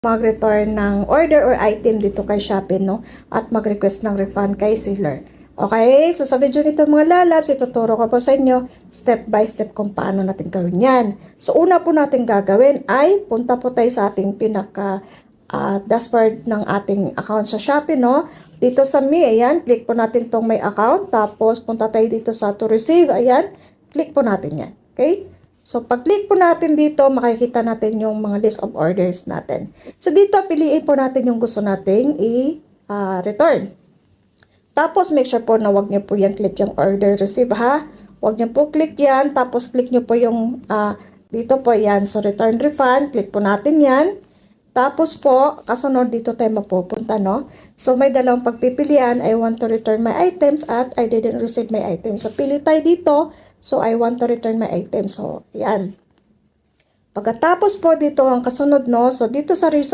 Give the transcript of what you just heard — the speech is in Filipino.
mag-return ng order or item dito kay Shopee, no? At mag-request ng refund kay seller. Okay? So, sa video nito mga lalabs, ituturo ko po sa inyo step by step kung paano natin gawin yan. So, una po natin gagawin ay punta po tayo sa ating pinaka dashboard ng ating account sa Shopee, no? Dito sa Me, ayan, click po natin tong may account. Tapos, punta tayo dito sa to receive, ayan, click po natin yan. Okay? So, pag-click po natin dito, makikita natin yung mga list of orders natin. So, dito, piliin po natin yung gusto nating i-return. Tapos, make sure po na wag nyo po yan click yung order receive, ha? Wag nyo po click yan. Tapos, click nyo po yung dito po yan. So, return refund. Click po natin yan. Tapos po, kasunod dito tayo mapupunta, no? So, may dalawang pagpipilian. I want to return my items at I didn't receive my items. So, pili tayo dito. So, I want to return my items. So, yan. Pagkatapos po dito ang kasunod, no? So, dito sa reason